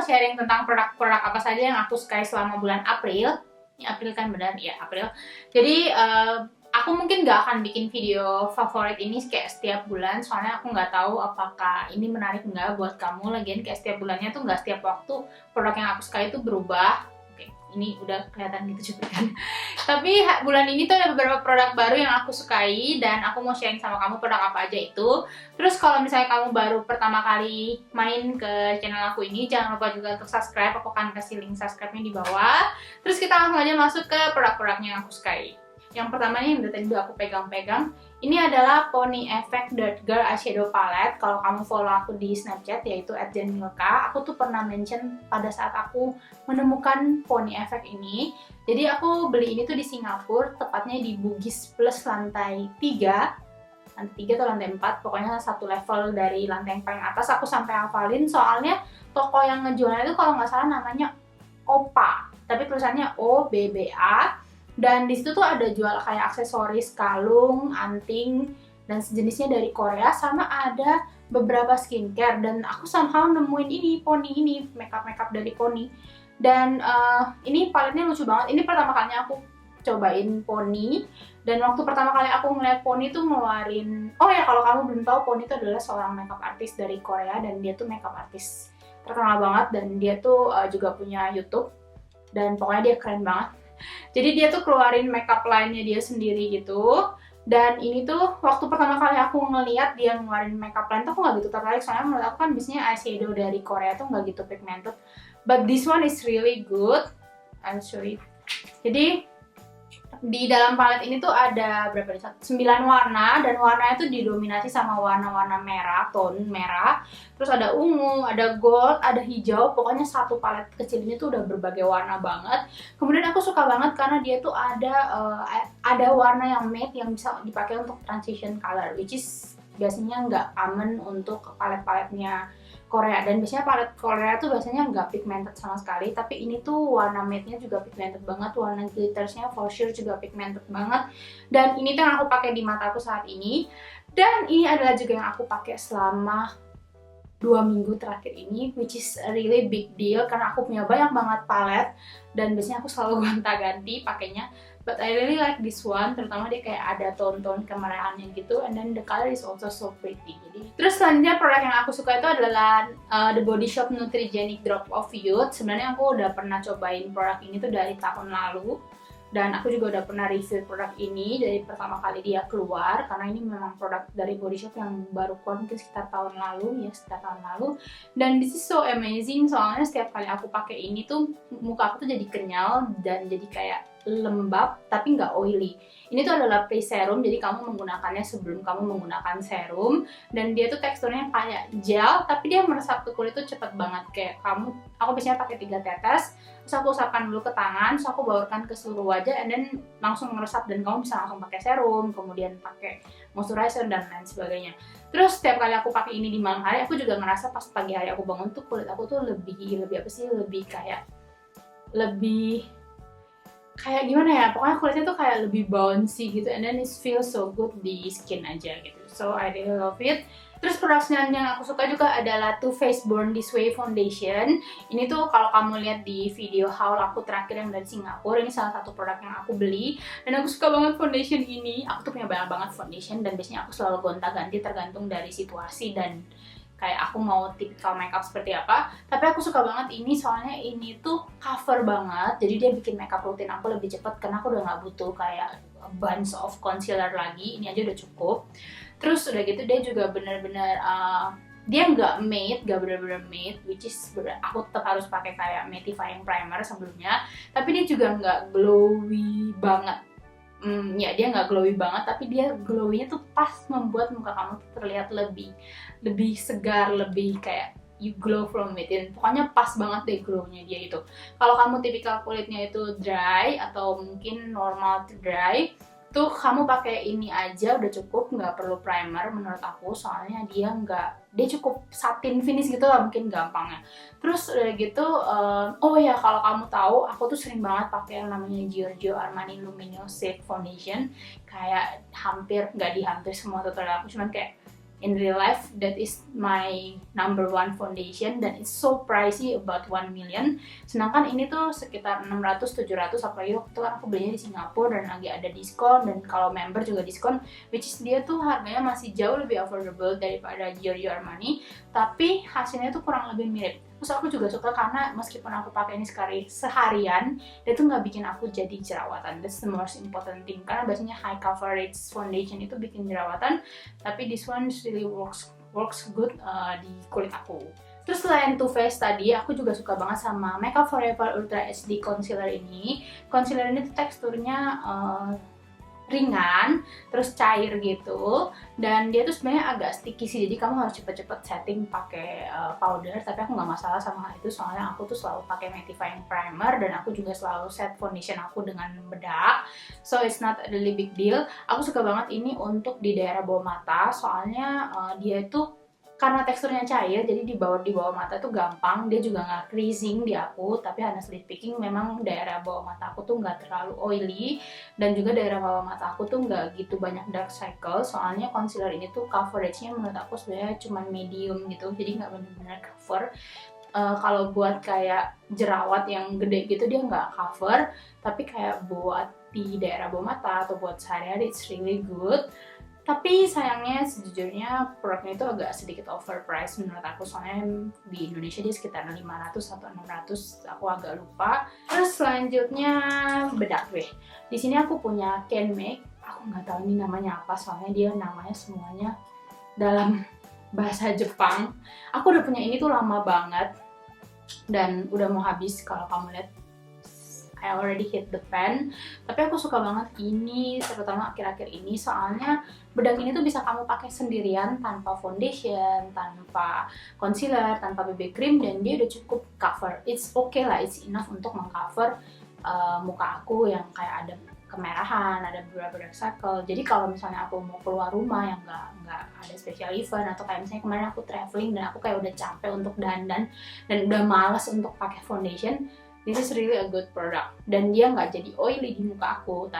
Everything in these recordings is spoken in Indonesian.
mau sharing tentang produk-produk apa saja yang aku sukai selama bulan April. Ini April kan benar? Ya, April. Jadi aku mungkin gak akan bikin video favorit ini kayak setiap bulan, soalnya aku nggak tahu apakah ini menarik nggak buat kamu. Lagian kayak setiap bulannya tuh nggak setiap waktu produk yang aku suka itu berubah. Oke, ini udah kelihatan gitu juga kan. Tapi bulan ini tuh ada beberapa produk baru yang aku sukai dan aku mau sharing sama kamu produk apa aja itu. Terus kalau misalnya kamu baru pertama kali main ke channel aku ini, jangan lupa juga untuk subscribe. Aku akan kasih link subscribe-nya di bawah. Terus kita langsung aja masuk ke produk-produknya yang aku sukai. Yang pertama nih, yang tadi udah aku pegang-pegang, ini adalah Pony Effect Dirt Girl Eyeshadow Palette. Kalau kamu follow aku di Snapchat, yaitu @jenmilka, aku tuh pernah mention pada saat aku menemukan Pony Effect ini. Jadi aku beli ini tuh di Singapura, tepatnya di Bugis Plus lantai 3. Lantai 3 atau lantai 4, pokoknya satu level dari lantai yang paling atas. Aku sampai hafalin, soalnya toko yang ngejualnya itu kalau nggak salah namanya Opa, tapi tulisannya OBBA. Dan di situ tuh ada jual kayak aksesoris, kalung, anting, dan sejenisnya dari Korea, sama ada beberapa skincare. Dan aku somehow nemuin ini, Pony ini, makeup dari Pony. Dan ini paletnya lucu banget. Ini pertama kalinya aku cobain Pony. Dan waktu pertama kali aku ngeliat Pony tuh ngeluarin, oh ya kalau kamu belum tahu, Pony itu adalah seorang makeup artist dari Korea, dan dia tuh makeup artist terkenal banget, dan dia tuh juga punya YouTube, dan pokoknya dia keren banget. Jadi dia tuh keluarin makeup line-nya dia sendiri gitu. Dan ini tuh waktu pertama kali aku ngeliat dia ngeluarin makeup line tuh aku nggak gitu tertarik, soalnya menurut aku kan biasanya eyeshadow dari Korea tuh nggak gitu pigmented. But this one is really good. I'll show you. Jadi di dalam palet ini tuh ada berapa nih? 9 warna, dan warnanya tuh didominasi sama warna-warna merah, tone merah. Terus ada ungu, ada gold, ada hijau. Pokoknya satu palet kecil ini tuh udah berbagai warna banget. Kemudian aku suka banget karena dia tuh ada warna yang matte yang bisa dipakai untuk transition color, which is biasanya nggak common untuk palet-paletnya Korea. Dan biasanya palet Korea tuh biasanya nggak pigmented sama sekali, tapi ini tuh warna matte-nya juga pigmented banget, warna glittersnya for sure juga pigmented banget. Dan ini tuh yang aku pakai di mataku saat ini. Dan ini adalah juga yang aku pakai selama 2 minggu terakhir ini, which is a really big deal karena aku punya banyak banget palet dan biasanya aku selalu gonta-ganti pakainya. But I really like this one, terutama dia kayak ada tone-tone kemerahannya gitu, and then the color is also so pretty. Jadi terus selanjutnya produk yang aku suka itu adalah The Body Shop Nutrigenic Drop of Youth. Sebenarnya aku udah pernah cobain produk ini tuh dari tahun lalu, dan aku juga udah pernah review produk ini dari pertama kali dia keluar, karena ini memang produk dari Body Shop yang baru keluar mungkin sekitar tahun lalu. Dan this is so amazing, soalnya setiap kali aku pakai ini tuh muka aku tuh jadi kenyal dan jadi kayak lembab tapi nggak oily. Ini tuh adalah pre serum, jadi kamu menggunakannya sebelum kamu menggunakan serum, dan dia tuh teksturnya kayak gel tapi dia meresap ke kulit tuh cepet banget. Kayak aku biasanya pakai 3 tetes, terus aku usapkan dulu ke tangan, terus aku baurkan ke seluruh wajah, and then langsung meresap, dan kamu bisa langsung pakai serum, kemudian pakai moisturizer dan lain sebagainya. Terus setiap kali aku pakai ini di malam hari, aku juga ngerasa pas pagi hari aku bangun tuh kulit aku tuh lebih kayak gimana ya, pokoknya kulitnya tuh kayak lebih bouncy gitu, and then it feels so good di skin aja gitu. So I really love it. Terus produk selanjutnya yang aku suka juga adalah Too Faced Born This Way Foundation. Ini tuh kalau kamu lihat di video haul aku terakhir yang dari Singapura, ini salah satu produk yang aku beli, dan aku suka banget foundation ini. Aku tuh punya banyak banget foundation, dan biasanya aku selalu gonta-ganti tergantung dari situasi dan kayak aku mau tipikal makeup seperti apa. Tapi aku suka banget ini, soalnya ini tuh cover banget, jadi dia bikin makeup rutin aku lebih cepet karena aku udah nggak butuh kayak a bunch of concealer lagi. Ini aja udah cukup. Terus udah gitu dia juga bener-bener dia nggak matte, nggak bener-bener matte, which is aku tetap harus pakai kayak mattifying primer sebelumnya, tapi dia juga nggak glowy banget. Ya dia nggak glowy banget, tapi dia glowy-nya tuh pas membuat muka kamu tuh terlihat lebih segar, lebih kayak you glow from within. Pokoknya pas banget deh glow-nya dia itu. Kalau kamu tipikal kulitnya itu dry atau mungkin normal to dry, tuh kamu pakai ini aja udah cukup, nggak perlu primer menurut aku, soalnya dia cukup satin finish gitu lah mungkin gampangnya. Terus udah gitu, oh ya kalau kamu tahu, aku tuh sering banget pakai yang namanya Giorgio Armani Luminous Shade Foundation. Kayak hampir semua tutorial aku cuman kayak in real life that is my number one foundation, dan it's so pricey, about 1 million. Sedangkan ini tuh sekitar 600-700, apalagi waktu itu aku belinya di Singapura dan lagi ada diskon, dan kalau member juga diskon, which is dia tuh harganya masih jauh lebih affordable daripada Giorgio Armani, tapi hasilnya tuh kurang lebih mirip. Terus aku juga suka karena meskipun aku pakai ini seharian, dia tuh nggak bikin aku jadi jerawatan. That's the most important thing. Karena biasanya high coverage foundation itu bikin jerawatan, tapi this one really works good di kulit aku. Terus selain Too Faced tadi, aku juga suka banget sama Makeup Forever Ultra HD Concealer ini. Concealer ini tuh teksturnya ringan, terus cair gitu, dan dia tuh sebenarnya agak sticky sih, jadi kamu harus cepet-cepet setting pakai powder. Tapi aku nggak masalah sama hal itu, soalnya aku tuh selalu pakai mattifying primer, dan aku juga selalu set foundation aku dengan bedak, so it's not a really big deal. Aku suka banget ini untuk di daerah bawah mata, soalnya dia itu karena teksturnya cair, jadi di bawah mata tuh gampang, dia juga nggak creasing di aku. Tapi honestly speaking, memang daerah bawah mata aku tuh nggak terlalu oily, dan juga daerah bawah mata aku tuh nggak gitu banyak dark circle. Soalnya concealer ini tuh coveragenya menurut aku sebenarnya cuma medium gitu, jadi nggak benar-benar cover. Kalau buat kayak jerawat yang gede gitu dia nggak cover, tapi kayak buat di daerah bawah mata atau buat sehari-hari it's really good. Tapi sayangnya sejujurnya produknya itu agak sedikit overpriced menurut aku, soalnya di Indonesia dia sekitar 500 atau 600, aku agak lupa. Terus selanjutnya bedak deh. Di sini aku punya Canmake, aku nggak tahu ini namanya apa, soalnya dia namanya semuanya dalam bahasa Jepang. Aku udah punya ini tuh lama banget dan udah mau habis. Kalau kamu lihat, I already hit the pan. Tapi aku suka banget ini, terutama akhir-akhir ini, soalnya bedak ini tuh bisa kamu pakai sendirian tanpa foundation, tanpa concealer, tanpa BB cream, dan dia udah cukup cover. It's okay lah, it's enough untuk mengcover muka aku yang kayak ada kemerahan, ada beberapa dark circle. Jadi kalau misalnya aku mau keluar rumah yang nggak ada special event, atau kayak misalnya kemarin aku traveling dan aku kayak udah capek untuk dandan dan udah malas untuk pakai foundation, this is really a good product. Dan dia nggak jadi oily di muka aku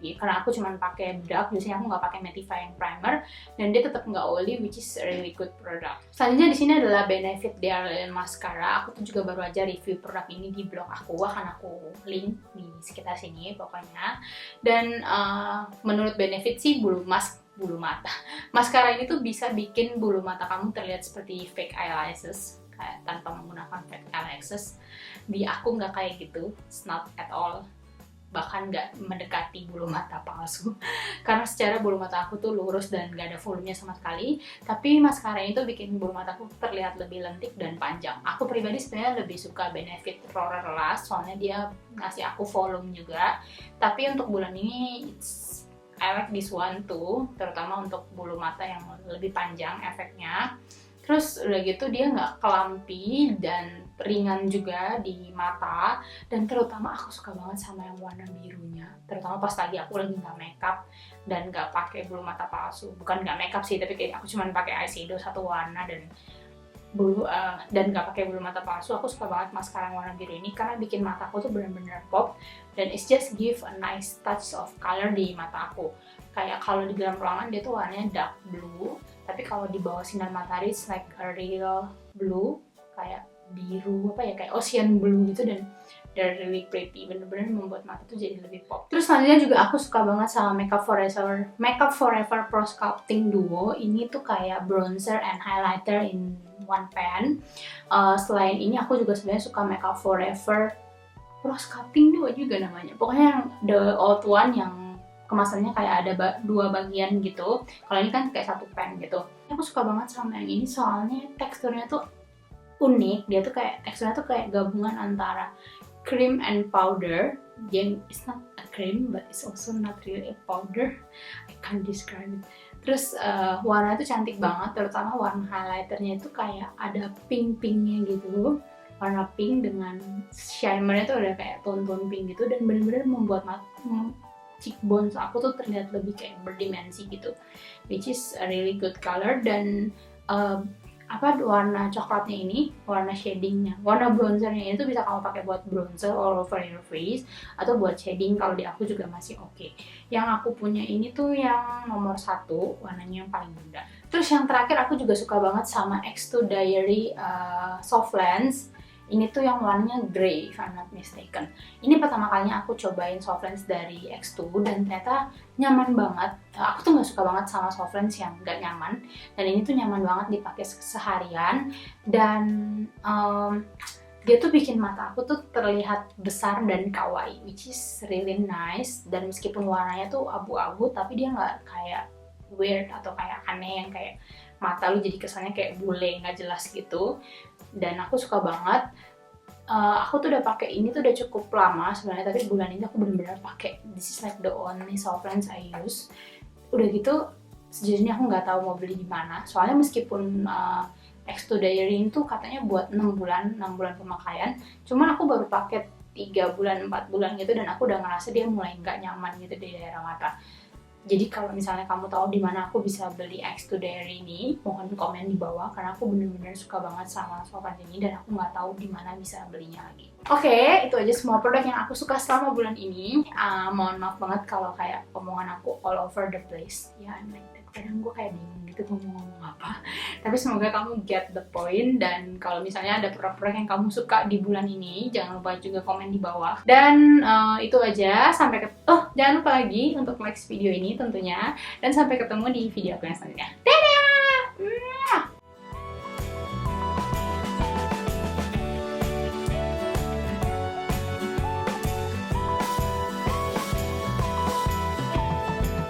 karena aku cuma pakai bedak, biasanya aku nggak pakai mattifying primer, dan dia tetap nggak oily, which is a really good product. Selanjutnya di sini adalah Benefit Darling Mascara. Aku tuh juga baru aja review produk ini di blog aku, akan aku link di sekitar sini pokoknya. Dan menurut Benefit sih bulu mata maskara ini tuh bisa bikin bulu mata kamu terlihat seperti fake eyelashes, kayak tanpa menggunakan fake eyelashes. Di aku nggak kayak gitu, it's not at all, bahkan nggak mendekati bulu mata palsu. Karena secara bulu mata aku tuh lurus dan nggak ada volumenya sama sekali. Tapi maskara itu bikin bulu mataku terlihat lebih lentik dan panjang. Aku pribadi sebenarnya lebih suka Benefit Roller Lash, soalnya dia ngasih aku volume juga. Tapi untuk bulan ini I like this one too, terutama untuk bulu mata yang lebih panjang efeknya. Terus udah gitu dia nggak kelampi dan ringan juga di mata, dan terutama aku suka banget sama yang warna birunya, terutama pas lagi aku lagi nggak makeup dan nggak pakai bulu mata palsu. Bukan nggak makeup sih, tapi kayak aku cuma pakai eyeshadow satu warna dan nggak pakai bulu mata palsu. Aku suka banget maskara warna biru ini karena bikin mataku tuh bener-bener pop, dan it's just give a nice touch of color di mata aku. Kayak kalau di dalam ruangan dia tuh warnanya dark blue, tapi kalau di bawah sinar matahari it's like a real blue, kayak biru kayak ocean blue gitu, dan they're really pretty, bener-bener membuat mata tuh jadi lebih pop. Terus selanjutnya juga aku suka banget sama Makeup Forever Pro Sculpting Duo. Ini tuh kayak bronzer and highlighter in one pan. Selain ini aku juga sebenarnya suka Makeup Forever Pro Sculpting Duo juga namanya, pokoknya yang the old one yang kemasannya kayak ada dua bagian gitu. Kalau ini kan kayak satu pan gitu. Aku suka banget sama yang ini soalnya teksturnya tuh unik. Dia tuh kayak teksturnya tuh kayak gabungan antara cream and powder. Yang it's not a cream but it's also not really a powder. I can't describe it. Terus warna itu cantik banget, terutama warna highlighternya itu kayak ada pink-pinknya gitu. Warna pink dengan shimernya tuh udah kayak tone-tone pink gitu, dan bener-bener membuat cheekbones aku tuh terlihat lebih kayak berdimensi gitu, which is a really good color. Dan warna coklatnya ini, warna shadingnya, warna bronzernya itu bisa kamu pakai buat bronzer all over your face atau buat shading. Kalau di aku juga masih oke. Yang aku punya ini tuh yang nomor 1, warnanya yang paling muda. Terus yang terakhir aku juga suka banget sama X2 Diary Soft Lens. Ini tuh yang warnanya grey, if I'm not mistaken. Ini pertama kalinya aku cobain soft lens dari X2 dan ternyata nyaman banget. Aku tuh nggak suka banget sama soft lens yang nggak nyaman. Dan ini tuh nyaman banget dipakai seharian. Dan dia tuh bikin mata aku tuh terlihat besar dan kawaii, which is really nice. Dan meskipun warnanya tuh abu-abu, tapi dia nggak kayak weird atau kayak aneh yang kayak mata lu jadi kesannya kayak bule nggak jelas gitu. Dan aku suka banget. Aku tuh udah pakai ini tuh udah cukup lama sebenarnya, tapi bulan ini aku bener-bener pakai. This is like the only soft lens I use. Udah gitu sejujurnya aku nggak tahu mau beli di mana. Soalnya meskipun X2 Diary itu katanya buat 6 bulan pemakaian, cuman aku baru pakai 3 bulan 4 bulan gitu dan aku udah ngerasa dia mulai nggak nyaman gitu di daerah mata. Jadi kalau misalnya kamu tahu di mana aku bisa beli X2 Diary ini, mohon komen di bawah karena aku bener-bener suka banget sama soft lens ini dan aku nggak tahu di mana bisa belinya lagi. Oke, itu aja semua produk yang aku suka selama bulan ini. Mohon maaf banget kalau kayak omongan aku all over the place. Ya, kadang gue kayak bingung gitu mau ngomong apa. Tapi semoga kamu get the point, dan kalau misalnya ada produk-produk yang kamu suka di bulan ini, jangan lupa juga komen di bawah. Dan itu aja, jangan lupa lagi untuk like video ini tentunya, dan sampai ketemu di video aku yang selanjutnya. Dadah!